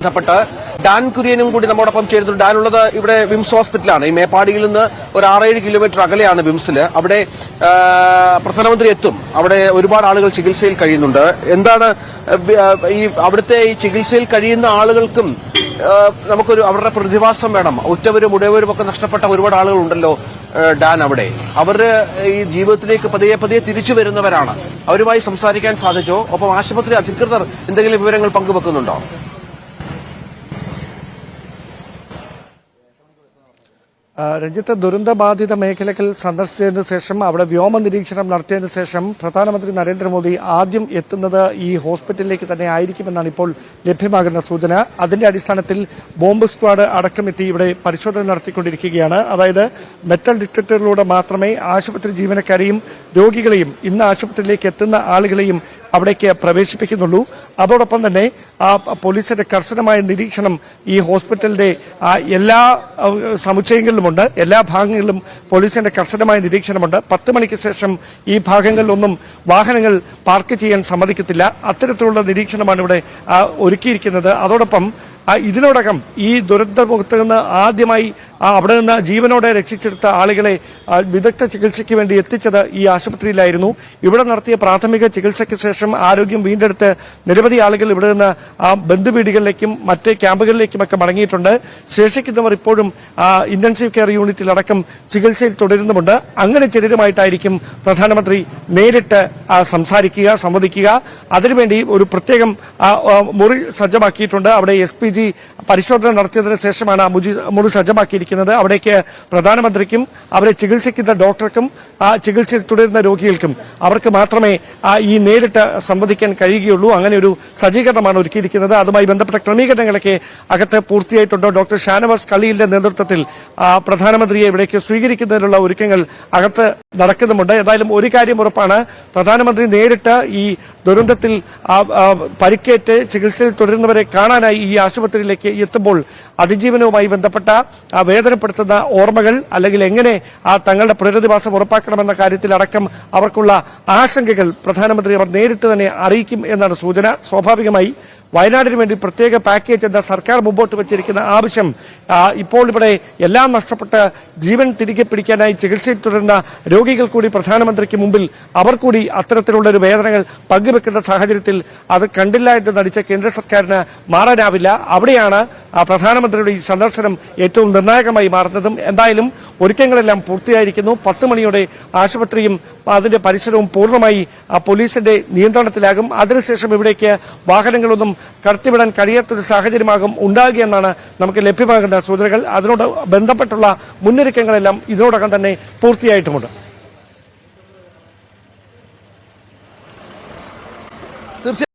ബന്ധപ്പെട്ട് ഡാൻ കുര്യനും കൂടി നമ്മോടൊപ്പം ചേരുന്നുണ്ട്. ഡാൻ ഉള്ളത് ഇവിടെ വിംസ് ഹോസ്പിറ്റലാണ്. ഈ മേപ്പാടിയിൽ നിന്ന് ഒരു 6-7 കിലോമീറ്റർ അകലെയാണ് വിംസില്. അവിടെ പ്രധാനമന്ത്രി എത്തും. അവിടെ ഒരുപാട് ആളുകൾ ചികിത്സയിൽ കഴിയുന്നുണ്ട്. എന്താണ് ഈ അവിടുത്തെ ഈ ചികിത്സയിൽ കഴിയുന്ന ആളുകൾക്കും നമുക്കൊരു അവരുടെ പ്രതിഭാസം വേണം. ഉറ്റവരും ഉടയവരും ഒക്കെ നഷ്ടപ്പെട്ട ഒരുപാട് ആളുകൾ ഉണ്ടല്ലോ ഡാൻ. അവിടെ അവർ ഈ ജീവിതത്തിലേക്ക് പതിയെ പതിയെ തിരിച്ചു വരുന്നവരാണ്. അവരുമായി സംസാരിക്കാൻ സാധിച്ചോ? ഒപ്പം ആശുപത്രി അധികൃതർ എന്തെങ്കിലും വിവരങ്ങൾ പങ്കുവെക്കുന്നുണ്ടോ? രഞ്ജിത്ത്, ദുരന്തബാധിത മേഖലകൾ സന്ദർശിച്ചതിന് ശേഷം അവിടെ വ്യോമ നിരീക്ഷണം നടത്തിയതിനു ശേഷം പ്രധാനമന്ത്രി നരേന്ദ്രമോദി ആദ്യം എത്തുന്നത് ഈ ഹോസ്പിറ്റലിലേക്ക് തന്നെ ആയിരിക്കുമെന്നാണ് ഇപ്പോൾ ലഭ്യമാകുന്ന സൂചന. അതിന്റെ അടിസ്ഥാനത്തിൽ ബോംബ് സ്ക്വാഡ് അടക്കമെത്തി ഇവിടെ പരിശോധന നടത്തിക്കൊണ്ടിരിക്കുകയാണ്. അതായത് മെറ്റൽ ഡിറ്റക്ടറിലൂടെ മാത്രമേ ആശുപത്രി ജീവനക്കാരെയും രോഗികളെയും ഇന്ന് ആശുപത്രിയിലേക്ക് എത്തുന്ന ആളുകളെയും അവിടേക്ക് പ്രവേശിപ്പിക്കുന്നുള്ളൂ. അതോടൊപ്പം തന്നെ പോലീസിന്റെ കർശനമായ നിരീക്ഷണം ഈ ഹോസ്പിറ്റലിന്റെ എല്ലാ സമുച്ചയങ്ങളിലുമുണ്ട്. എല്ലാ ഭാഗങ്ങളിലും പോലീസിന്റെ കർശനമായ നിരീക്ഷണമുണ്ട്. 10 മണിക്ക് ശേഷം ഈ ഭാഗങ്ങളിലൊന്നും വാഹനങ്ങൾ പാർക്ക് ചെയ്യാൻ സമ്മതിക്കത്തില്ല. അത്തരത്തിലുള്ള നിരീക്ഷണമാണ് ഇവിടെ ഒരുക്കിയിരിക്കുന്നത്. അതോടൊപ്പം ഇതിനോടകം ഈ ദുരന്തമുഖത്ത് നിന്ന് ആദ്യമായി അവിടെ നിന്ന് ജീവനോടെ രക്ഷിച്ചെടുത്ത ആളുകളെ വിദഗ്ധ ചികിത്സയ്ക്ക് വേണ്ടി എത്തിച്ചത് ഈ ആശുപത്രിയിലായിരുന്നു. ഇവിടെ നടത്തിയ പ്രാഥമിക ചികിത്സയ്ക്ക് ശേഷം ആരോഗ്യം വീണ്ടെടുത്ത് നിരവധി ആളുകൾ ഇവിടെ നിന്ന് ബന്ധുവീടുകളിലേക്കും മറ്റ് ക്യാമ്പുകളിലേക്കുമൊക്കെ മടങ്ങിയിട്ടുണ്ട്. ശേഷിക്കുന്നവർ ഇപ്പോഴും ഇന്റൻസീവ് കെയർ യൂണിറ്റിലടക്കം ചികിത്സയിൽ തുടരുന്നുമുണ്ട്. അങ്ങനെ ചിലരുമായിട്ടായിരിക്കും പ്രധാനമന്ത്രി നേരിട്ട് സംസാരിക്കുക, സംവദിക്കുക. അതിനുവേണ്ടി ഒരു പ്രത്യേകം മുറി സജ്ജമാക്കിയിട്ടുണ്ട്. അവിടെ SPG പരിശോധന നടത്തിയതിനു ശേഷമാണ് മുറി സജ്ജമാക്കിയിരിക്കുന്നത്. അവിടേക്ക് പ്രധാനമന്ത്രിക്കും അവരെ ചികിത്സിക്കുന്ന ഡോക്ടർക്കും ചികിത്സയിൽ തുടരുന്ന രോഗികൾക്കും അവർക്ക് മാത്രമേ ഈ നേരിട്ട് സംവദിക്കാൻ കഴിയുകയുള്ളൂ. അങ്ങനെ ഒരു സജ്ജീകരണമാണ് ഒരുക്കിയിരിക്കുന്നത്. അതുമായി ബന്ധപ്പെട്ട ക്രമീകരണങ്ങളൊക്കെ അകത്ത് പൂർത്തിയായിട്ടുണ്ട്. ഡോക്ടർ ഷാനവാസ് ഖലീലിന്റെ നേതൃത്വത്തിൽ പ്രധാനമന്ത്രിയെ ഇവിടേക്ക് സ്വീകരിക്കുന്നതിനുള്ള ഒരുക്കങ്ങൾ അകത്ത് നടക്കുന്നുമുണ്ട്. എന്തായാലും ഒരു കാര്യം ഉറപ്പാണ്, പ്രധാനമന്ത്രി നേരിട്ട് ഈ ദുരന്തത്തിൽ പരിക്കേറ്റ് ചികിത്സയിൽ തുടരുന്നവരെ കാണാനായി ഈ ആശുപത്രിയിലേക്ക് എത്തുമ്പോൾ അതിജീവനവുമായി ബന്ധപ്പെട്ട വേദനപ്പെടുത്തുന്ന ഓർമ്മകൾ അല്ലെങ്കിൽ എങ്ങനെ തങ്ങളുടെ പുനരധിവാസം ഉറപ്പാക്കണമെന്ന കാര്യത്തിലടക്കം അവർക്കുള്ള ആശങ്കകൾ പ്രധാനമന്ത്രി അവർ നേരിട്ട് തന്നെ അറിയിക്കും എന്നാണ് സൂചന. സ്വാഭാവികമായി വയനാടിന് വേണ്ടി പ്രത്യേക പാക്കേജ് എന്ന സർക്കാർ മുമ്പോട്ട് വച്ചിരിക്കുന്ന ആവശ്യം ഇപ്പോൾ ഇവിടെ എല്ലാം നഷ്ടപ്പെട്ട് ജീവൻ തിരികെ പിടിക്കാനായി ചികിത്സയിൽ തുടരുന്ന രോഗികൾ കൂടി പ്രധാനമന്ത്രിക്ക് മുമ്പിൽ അവർ കൂടി അത്തരത്തിലുള്ള ഒരു വേദനകൾ പങ്കുവെക്കുന്ന സാഹചര്യത്തിൽ അത് കണ്ടില്ല എന്ന് നടിച്ച കേന്ദ്ര സർക്കാരിന് മാറാനാവില്ല. അവിടെയാണ് പ്രധാനമന്ത്രിയുടെ ഈ സന്ദർശനം ഏറ്റവും നിർണായകമായി മാറുന്നതും. എന്തായാലും ഒരുക്കങ്ങളെല്ലാം പൂർത്തിയായിരിക്കുന്നു. 10 മണിയോടെ ആശുപത്രിയും അതിന്റെ പരിസരവും പൂർണ്ണമായി പോലീസിന്റെ നിയന്ത്രണത്തിലാകും. അതിനുശേഷം ഇവിടേക്ക് വാഹനങ്ങളൊന്നും കടത്തിവിടാൻ കഴിയാത്തൊരു സാഹചര്യമാകും ഉണ്ടാകുകയെന്നാണ് നമുക്ക് ലഭ്യമാകുന്ന സൂചനകൾ. അതിനോട് ബന്ധപ്പെട്ടുള്ള മുന്നൊരുക്കങ്ങളെല്ലാം ഇതിനോടകം തന്നെ പൂർത്തിയായിട്ടുമുണ്ട്.